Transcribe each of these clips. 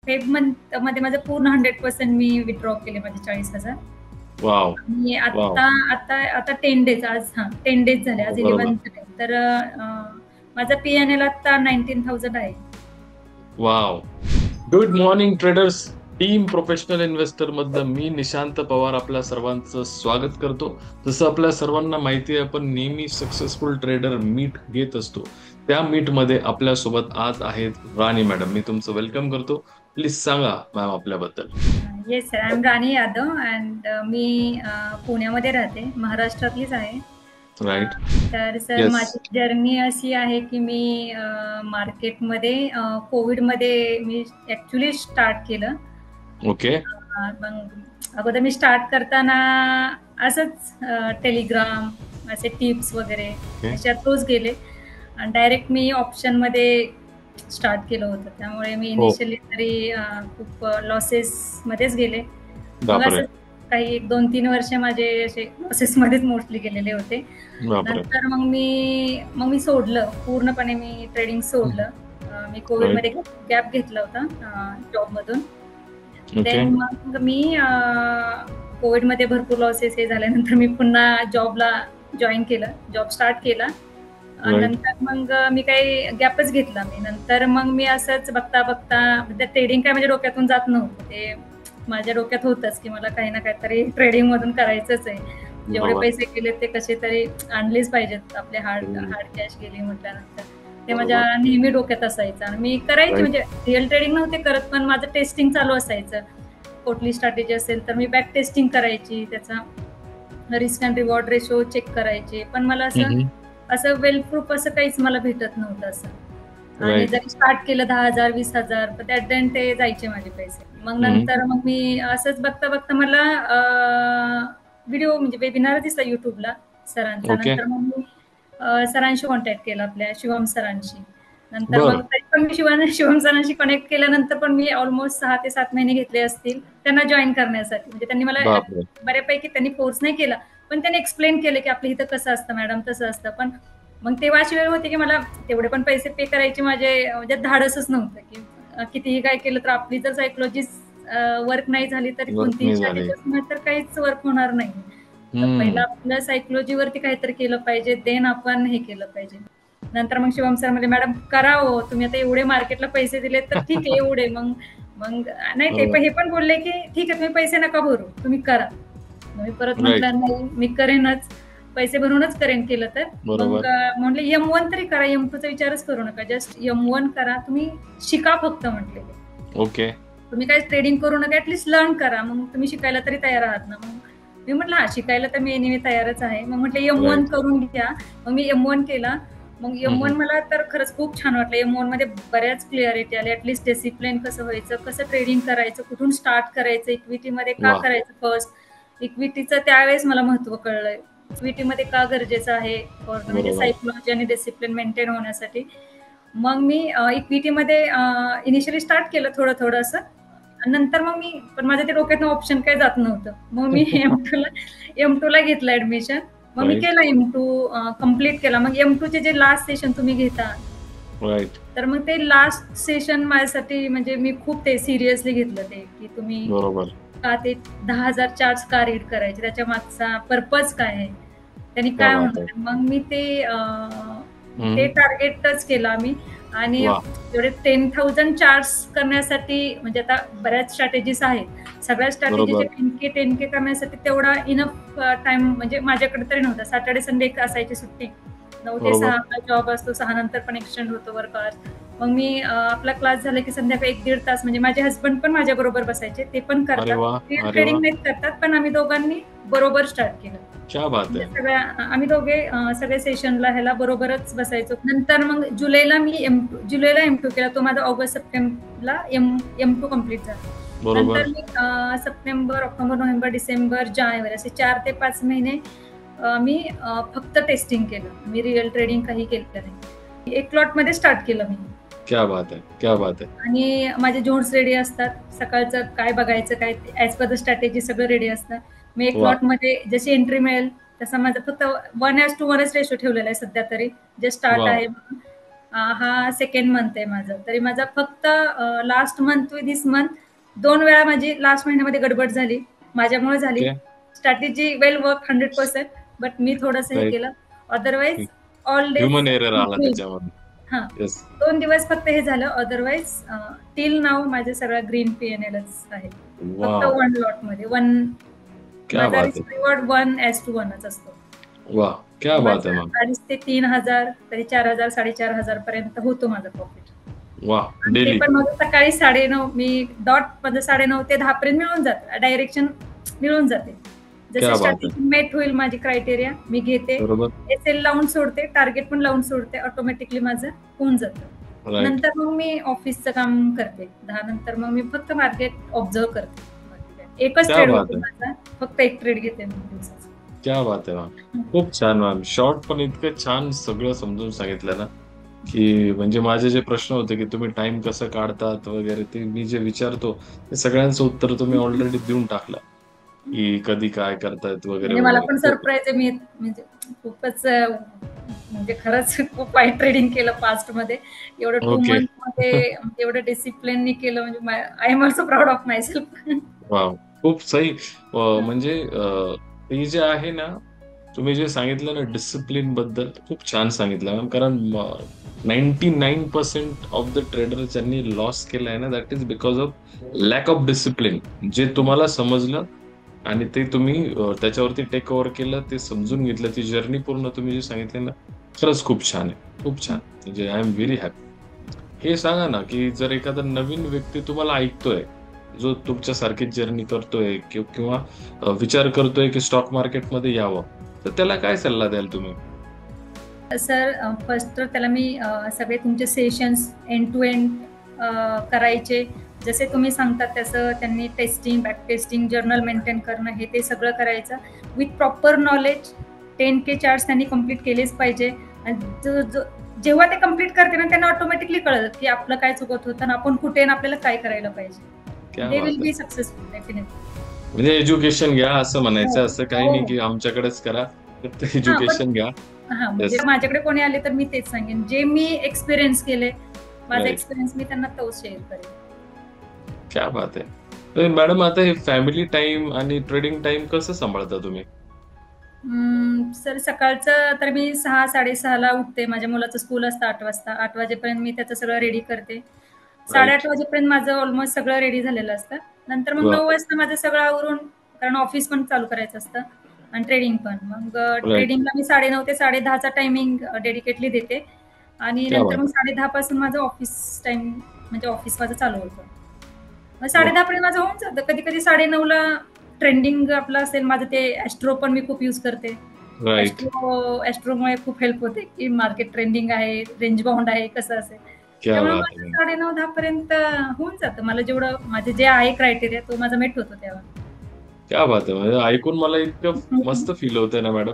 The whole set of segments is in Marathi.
फेब मंथ मध्ये माझं पूर्ण 100% मी विथड्रॉ केले माझे 40,000. वाव आणि वाव आता आता आता 10 डेज आज 10 डेज झाले, आज बरोबर 11th डे. तर माझा PNL आता 19,000 आहे. Wow. Good morning traders. Team professional investor मधलं मी निशांत पवार आपल्या सर्वांचं स्वागत करतो. जसं आपल्या सर्वांना माहिती आहे, आपण नेहमी सक्सेसफुल ट्रेडर मीट घेत असतो. त्या मीट मध्ये आपल्यासोबत आज आहेत राणी मॅडम. मी तुमचं वेलकम करतो. प्लीज सांगा मॅम आपल्याबद्दल. Yes sir, I am Rani Yadav and मी पुण्यामध्ये राहते, महाराष्ट्रातलीच आहे. राईट. तर सर येस. माझी जर्नी अशी आहे की मी मार्केटमध्ये कोविडमध्ये मी ॲक्च्युली स्टार्ट केलं. ओके. मग अगोदर मी स्टार्ट करताना असंच टेलिग्राम, असे टिप्स वगैरे अशा थ्रूच गेले आणि डायरेक्ट मी ऑप्शनमध्ये स्टार्ट केलं होतं. त्यामुळे मी इनिशियली तरी खूप लॉसेसमध्येच गेले. मग असं काही 1-2-3 वर्ष माझे असे लॉसेसमध्येच मोस्टली गेलेले होते. नंतर मग मी सोडलं पूर्णपणे, मी ट्रेडिंग सोडलं. मी कोविडमध्ये गॅप घेतला होता जॉबमधून. देन मग मी कोविडमध्ये भरपूर लॉसेस हे झाल्यानंतर मी पुन्हा जॉबला जॉईन केलं, जॉब स्टार्ट केला. नंतर मग मी काही गॅपच घेतला मी. नंतर मग मी असंच बघता बघता ट्रेडिंग काय माझ्या डोक्यातून जात नव्हतं. ते माझ्या डोक्यात होतंच की मला काही ना काहीतरी ट्रेडिंग मधून करायचंच आहे. जेवढे पैसे गेले ते कसे तरी आणलेच पाहिजेत. आपले हार्ड कॅश गेली म्हटल्यानंतर ते माझ्या नेहमी डोक्यात असायचं आणि मी करायची. म्हणजे रिअल ट्रेडिंग नव्हते करत, पण माझं टेस्टिंग चालू असायचं. कुठली स्ट्रॅटेजी असेल तर मी बॅक टेस्टिंग करायची, त्याचा risk and reward ratio check करायचे. पण मला असं वेल प्रूफ असं काहीच मला भेटत नव्हतं असं. आणि जरी स्टार्ट केलं 10,000 20,000 पण ॲट द एंड ते जायचे माझे पैसे. मग नंतर मग मी असंच बघता बघता मला व्हिडिओ म्हणजे वेबिनार दिसला युट्यूबला सरांचा. नंतर मग मी सरांशी कॉन्टॅक्ट केला, आपल्या शिवम सरांशी. नंतर मग तरी पण मी शिवम सरांशी कनेक्ट केल्यानंतर पण मी ऑलमोस्ट 6 ते 7 महिने घेतले असतील त्यांना जॉईन करण्यासाठी. म्हणजे त्यांनी मला बऱ्यापैकी त्यांनी फोर्स नाही केला, पण त्यांनी एक्सप्लेन केलं की आपल्या इथं कसं असतं मॅडम, तसं असतं. पण मग तेव्हा अशी वेळ होती की मला तेवढे पण पैसे पे करायचे माझे म्हणजे धाडसच नव्हतं की कितीही काय केलं तर आपली जर सायकोलॉजी वर्क नाही झाली तरी कोणतीही स्ट्रॅटेजी तर काहीच वर्क होणार नाही. पहिला आपल्या सायकोलॉजीवरती काहीतरी केलं पाहिजे, देन आपण हे केलं पाहिजे. नंतर मग शिवम सर म्हणजे मॅडम करा हो, तुम्ही आता एवढे मार्केटला पैसे दिले तर ठीक आहे एवढे. मग नाही ते हे पण बोलले की ठीक आहे तुम्ही पैसे नका भरू, तुम्ही करा. मी परत म्हटलं नाही मी करेनच, पैसे भरूनच करेन केलं तर. मग म्हटले M1 तरी करा, M2 चा विचारच करू नका, जस्ट M1 करा, तुम्ही शिका फक्त म्हटले. ओके. तुम्ही काय ट्रेडिंग करू नका, ऍटलीस्ट लर्न करा, मग तुम्ही शिकायला तरी तयार आहात ना. मग मी म्हटलं हा शिकायला तर मी नेहमी तयारच आहे. मग म्हटलं M1 करून घ्या. मग मी M1 केला. मग M1 मला तर खरंच खूप छान वाटलं. M1 मध्ये बऱ्याच क्लिअरिटी आली, ऍटलीस्ट डिसिप्लिन कसं व्हायचं, कसं ट्रेडिंग करायचं, कुठून स्टार्ट करायचं, इक्विटीमध्ये का करायचं फर्स्ट, इक्विटीचं त्यावेळेस मला महत्व कळलं, इक्विटीमध्ये का गरजेचं आहे म्हणजे सायकोलॉजी आणि डिसिप्लिन मेंटेन होण्यासाठी. मग मी इक्विटीमध्ये इनिशियली स्टार्ट केलं थोडं असं. नंतर मग मी पण माझ्या ते डोक्यातनं ऑप्शन काय जात नव्हतं. मग मी M2 ला घेतलं ऍडमिशन. मग मी केलं M2 कम्प्लीट केला. मग M2 चे जे लास्ट सेशन तुम्ही घेता तर मग ते लास्ट सेशन माझ्यासाठी म्हणजे मी खूप ते सिरियसली घेतलं ते की तुम्ही का ते 10,000 चार्ट्स का रीड करायचे, त्याच्या मागचा पर्पज काय आहे, त्यांनी काय होणार. मग मी ते टार्गेटच केलं आम्ही. आणि एवढे 10,000 चार्ट्स करण्यासाठी म्हणजे आता बऱ्याच स्ट्रॅटेजीज आहेत, सगळ्या स्ट्रॅटेजीचे 10K करण्यासाठी तेवढा इनफ टाइम म्हणजे माझ्याकडे तरी नव्हता. सॅटर्डे संडे असायची सुट्टी, 9 ते 6 जॉब असतो, 6 नंतर पण एक्सटेंड होतो वर्क आवर्स. मग मी आपला क्लास झाला की संध्याकाळी 1-1.5 तास म्हणजे माझे हस्बंड पण माझ्या बरोबर बसायचे, ते पण करतात, ट्रेडिंग नाही करतात, पण आम्ही दोघांनी बरोबर स्टार्ट केलं. सगळ्या आम्ही दोघे सगळे सेशनला ह्याला बरोबरच बसायचो. नंतर मग जुलैला M2 केला, तो माझा ऑगस्ट सप्टेंबरला M2 कम्प्लीट झाला. नंतर मी सप्टेंबर, ऑक्टोबर, नोव्हेंबर, डिसेंबर, जानेवारी असे 4 ते 5 महिने मी फक्त टेस्टिंग केलं. मी रिअल ट्रेडिंग काही केलं नाही. एक लॉट मध्ये स्टार्ट केलं मी. क्या बात आहे, क्या बात आहे. आणि माझे जोन्स रेडी असतात, सकाळचं काय बघायचं काय ऍज पर द स्ट्रॅटेजी सगळं रेडी असतं. मी एक लॉट मध्ये जशी एंट्री मिळेल तसं माझं फक्त 1:1 रेशो ठेवलेला आहे सध्या तरी, जे स्टार्ट आहे. हा सेकंड मंथ आहे माझं. तरी माझा फक्त last month with this month 2 वेळा माझी लास्ट महिन्यामध्ये गडबड झाली, माझ्यामुळे झाली. Okay. Strategy well work 100%, but मी थोडंसं हे राईट. केलं. Otherwise all days human error आला ग्रीन. त्याच्यामध्ये. हा, येस. 2 दिवस फक्त हे झालं. अदरवाईज टिल नाव माझे सगळं ग्रीन PNLच आहे. फक्त वाव, 1 लॉट मध्ये 1. क्या माझा बात रिस्क आहे. रिवॉर्ड 1:1 असतो. वा, क्या बात आहे माझा मॅम. 2,500 ते 3,000 तरी 4,000 4,500 पर्यंत होतो माझा प्रॉफिट. वा, आणि ते डेली. पण माझं सकाळी 9:30 मी डॉट माझं 9:30 ते 10 पर्यंत मिळून जातं. डायरेक्शन मिळून जाते. क्या जसे बात आहे. स्ट्रॅटेजी मेट होईल माझी क्रायटेरिया मी घेते, बरोबर. SL लावून सोडते, टार्गेट पण लावून सोडते, ऑटोमॅटिकली माझं होऊन जातं. राईट. नंतर मग मी ऑफिसचं काम करते. 10 नंतर मग मी फक्त मार्केट ऑब्झर्व करते. बाकी काय. एकच क्या ट्रेड बात होतो आहे. माझा, फक्त एक ट्रेड घेते मी दिवसाचा. क्या बात आहे मॅम. खूप छान मॅम. शॉर्ट पण इतकं छान सगळं समजून सांगितलं ना, की म्हणजे माझे जे प्रश्न होते की तुम्ही टाइम कसं काढतात वगैरे, ते मी जे विचारतो ते सगळ्यांचं उत्तर तुम्ही ऑलरेडी देऊन टाकलं, की कधी काय करतायत वगैरे म्हणजे मला वगैरे. पण खूप सरप्राईज आहे. मी म्हणजे खूपच म्हणजे खरंच खूप वाईट ट्रेडिंग केलं पास्ट मध्ये. एवढं 2 ओके. मंथ मध्ये एवढं डिसिप्लिननी केलं म्हणजे I am also proud of my self. Wow, खूप सही. म्हणजे ते जे आहे ना, तुम्ही जे सांगितलं ना डिसिप्लिन बद्दल, खूप छान सांगितलं मॅम. कारण 99% ऑफ द ट्रेडर ज्यांनी लॉस केला आहे ना, that is because of lack of discipline. जे तुम्हाला समजलं आणि ते तुम्ही त्याच्यावरती टेक ओव्हर केलं, ते समजून घेतलं, ती जर्नी पूर्ण तुम्ही जी सांगितली ना, खरंच खूप छान आहे. खूप छान. म्हणजे आय एम व्हेरी हॅपी. हे सांगा ना, की जर एखादा नवीन व्यक्ती तुम्हाला ऐकतोय, जो तुमच्यासारखीच जर्नी करतोय किंवा विचार करतोय की स्टॉक मार्केटमध्ये यावं, तर त्याला काय सल्ला द्याल तुम्ही? सर फर्स्ट तर त्याला मी सगळे तुमचे सेशन्स एंड टू एंड करायचे. जसे तुम्ही सांगतात तसं त्यांनी testing, back testing, journal maintain करणं, हे ते सगळं करायचं with proper knowledge. 10K charts त्यांनी कम्प्लीट केलेच पाहिजे. आणि जेव्हा ते कम्प्लीट करते ना, त्यांना ऑटोमॅटिकली कळतं की आपलं काय चुकत होतं आणि आपण कुठे आणि आपल्याला काय करायला पाहिजे. क्या दे बात विल आहे. Be successful definitely. म्हणजे एज्युकेशन घ्या असं हो म्हणायचं. असं काही हो नाही की आमच्याकडेच करा. फक्त हा पण एज्युकेशन घ्या. म्हणजे येस. माझ्याकडे कोणी आले तर मी तेच सांगेन, जे मी एक्सपिरियन्स केले, माझा राईट. एक्सपिरियन्स मी त्यांना तोच शेअर करेन. क्या बात आहे. तर मॅडम, आता हे फॅमिली टाइम आणि ट्रेडिंग टाइम कसं सांभाळता तुम्ही? सर सकाळचं तर मी 6:30 उठते. माझ्या मुलाचं स्कूल असतं 8 वाजता. 8 वाजेपर्यंत मी त्याचं सगळं रेडी करते. राईट. 8:30 वाजेपर्यंत माझं ऑलमोस्ट सगळं रेडी झालेलं असतं. नंतर मग वा. 9 वाजता माझं सगळं आवरून, कारण ऑफिस पण चालू करायचं असतं आणि ट्रेडिंग पण. मग राईट. ट्रेडिंगला मी 9:30 ते 10:30चा टायमिंग डेडिकेटली देते आणि क्या नंतर बात मग आहे. 10:30 पासून माझं ऑफिस टाइम म्हणजे ऑफिस माझं चालू होतं. मग वा. 10:30 पर्यंत माझं होऊन जातं. कधी-कधी 9:30ला ट्रेंडिंग आपलं असेल माझं, ते ॲस्ट्रो पण मी खूप यूज करते. राईट. ॲस्ट्रोमुळे खूप हेल्प होते की मार्केट ट्रेंडिंग आहे, रेंज बाउंड आहे, कसं असेल. क्या त्यामुळे बात माझं आहे. 9:30-10 पर्यंत होऊन जातं. मला जेवढं माझे जे आहे क्रायटेरिया तो माझा मेट होतो तेव्हा. क्या बात आहे. म्हणजे ऐकून मला इतकं मस्त फील होतंय ना मॅडम,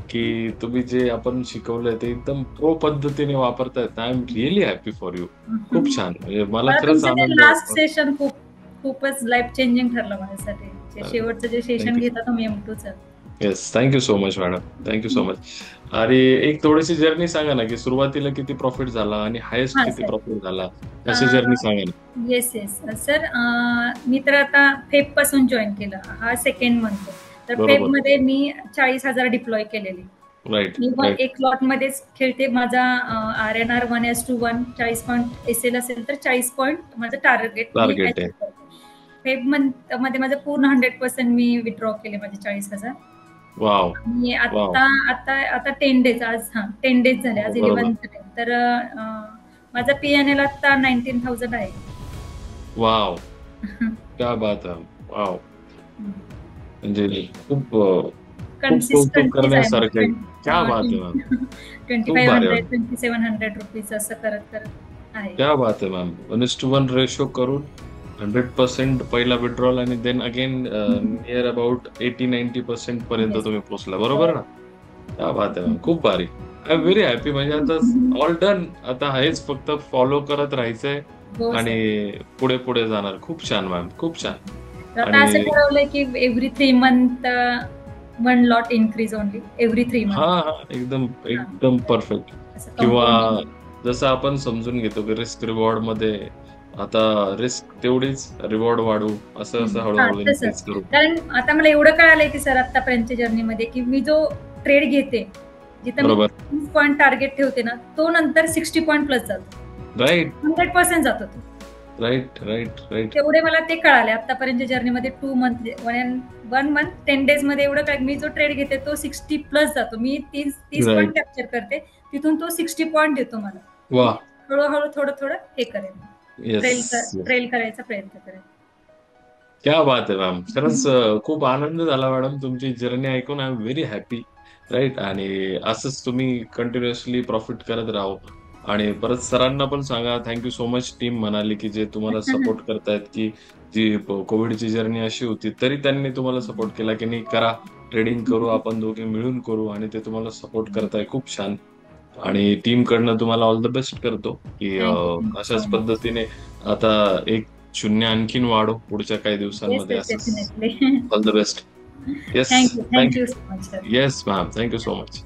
की तुम्ही जे आपण शिकवलंय ते एकदम प्रो पद्धतीने वापरतायत. I am really happy for you. खूप छान. म्हणजे मला मला खरंच तुमचं ते आनंद लास्ट वाटतो. सेशन खूपच लाईफ चेंजिंग ठरलं माझ्यासाठी. जे शेवटचं जे थँक सेशन यू. घेता तुम्ही M2चं. Yes. Thank you so much madam. Thank you so much. आणि एक थोडीशी जर्नी सांगा ना, की सुरुवातीला किती प्रॉफिट झाला आणि हायेस्ट हां किती सर. प्रॉफिट झाला? अशी जर्नी सांगा ना. Yes yes sir. मी तर आता फेब पासून जॉईन केलं. हा सेकंड मंथ. तर फेब बरोबर. मध्ये मी 40,000 डिप्लॉय केलेली. राईट. मी राईट. एक लॉट मध्येच खेळते. माझा RNR 1:1 40 पॉईंट SL असेल तर 40 पॉईंट माझं टार्गेट मी टार्गेट आहे. अचीव्ह करते. फेब मंथ मध्ये माझं पूर्ण 100% मी विथड्रॉ केले माझे 40,000. वॉव! आणि वॉव! आता आता आता 10 डेज, आज 10 डेज झाले, आज बरोबर. 11th day. तर माझा PNL आता 19,000 आहे. वॉव! क्या बात है! वॉव! म्हणजे खूप खूप कौतुक कन्सिस्टंटलीच आहे करण्यासारखं आहे. म्हणजे क्या बात है मॅम! खूप भारी 2500 मॅम. 2700 रुपीज असं करत करत आहे. क्या बात है मॅम! 1:1 रेशो करून 100% पहिला विथड्रॉल आणि देन अगेन नियर अबाउट 80-90% पर्यंत येस. तुम्ही पोहोचला. हो. बरोबर ना? क्या बात है मॅम! खूप भारी. I am very happy. म्हणजे आता ऑल डन. आता हेच फक्त फॉलो करत राहायचंय हो आणि सर. पुढे पुढे जाणार. खूप छान मॅम. खूप छान. तर आता असं आणि ठरवलंय की every 3 month 1 lot increase only every 3 हां, मंथ. हां. एकदम एकदम परफेक्ट. असं किंवा कंपाऊंडिंग. जसं आपण समजून घेतो की रिस्क रिवॉर्ड मध्ये आता रिस्क तेवढीच रिवॉर्ड वाढू असं असं हा हळूहळू इन्क्रीज तसंच. करू. कारण आता मला एवढं कळालंय की सर आतापर्यंतच्या जर्नीमध्ये की मी जो ट्रेड घेते, जिथं मी बरोबर. 30 पॉईंट टार्गेट ठेवते ना, तो नंतर 60 पॉईंट प्लस जातो. राईट 100% जातो तो. Right right right. तेवढे मला ते कळाले आतापर्यंतच्या जर्नीमध्ये 2 मंथ 1 मंथ 10 डेज मध्ये एवढं काय मी जो ट्रेड घेते तो 60 प्लस जातो. मी 30 पॉईंट राईट. कॅप्चर करते, तिथून तो 60 पॉईंट देतो मला. वा. हळूहळू थोडं थोडं हे करेन, येस. ट्रेल करायचा प्रयत्न करेन. क्या बात आहे मॅम. खरंच खूप आनंद झाला मॅडम तुमची जर्नी ऐकून. I am very happy. Right. आणि असंच तुम्ही कंटिन्युअसली प्रॉफिट करत राहो. आणि परत सरांना पण सांगा थँक्यू सो मच टीम म्हणाली की जे तुम्हाला सपोर्ट करतायत की जी कोविडची जर्नी अशी होती तरी त्यांनी तुम्हाला सपोर्ट केला की नाही करा, ट्रेडिंग करू, आपण दोघे मिळून करू आणि ते तुम्हाला सपोर्ट करताय. खूप छान. आणि टीम कडनं तुम्हाला ऑल द बेस्ट करतो की थँक्यू सो अशाच मच. पद्धतीने आता 1-0 आणखीन वाढो पुढच्या काही येस दिवसांमध्ये. येस असंच definitely. All the best. Yes. Thank you thank you. So much sir. Yes ma'am. Thank you so much.